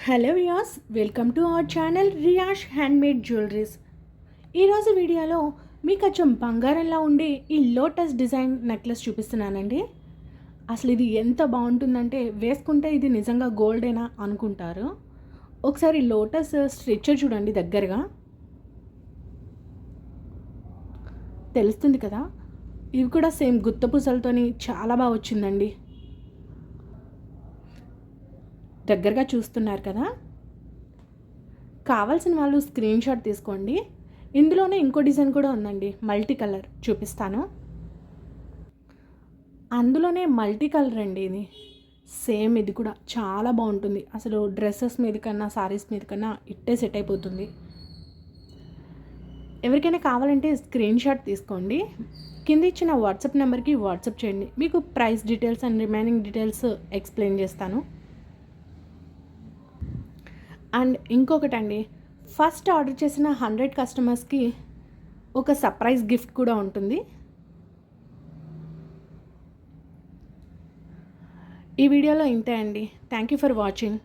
Hello viewers, welcome to our channel రియాష్ handmade jewelleries. ఈరోజు వీడియోలో మీకు కొంచెం బంగారంలా ఉండే ఈ లోటస్ డిజైన్ నెక్లెస్ చూపిస్తున్నానండి. అసలు ఇది ఎంత బాగుంటుందంటే వేసుకుంటే ఇది నిజంగా గోల్డేనా అనుకుంటారు. ఒకసారి లోటస్ స్ట్రక్చర్ చూడండి, దగ్గరగా తెలుస్తుంది కదా. ఇవి కూడా సేమ్ గుత్త పూసలతోని చాలా బాగా వచ్చిందండి. దగ్గరగా చూస్తున్నారు కదా. కావాల్సిన వాళ్ళు స్క్రీన్ షాట్ తీసుకోండి. ఇందులోనే ఇంకో డిజైన్ కూడా ఉందండి, మల్టీ కలర్ చూపిస్తాను. అందులోనే మల్టీ కలర్ అండి ఇది. సేమ్ ఇది కూడా చాలా బాగుంటుంది. అసలు డ్రెస్సెస్ మీద కన్నా సారీస్ మీద కన్నా ఇట్టే సెట్ అయిపోతుంది. ఎవరికైనా కావాలంటే స్క్రీన్ షాట్ తీసుకోండి. కింద ఇచ్చిన వాట్సాప్ నెంబర్కి వాట్సాప్ చేయండి. మీకు price details and remaining details explain చేస్తాను. అండ్ ఇంకొకటండి, ఫస్ట్ ఆర్డర్ చేసిన 100 కస్టమర్స్కి ఒక సర్ప్రైజ్ గిఫ్ట్ కూడా ఉంటుంది. ఈ వీడియోలో ఇంతే అండి. Thank you for watching.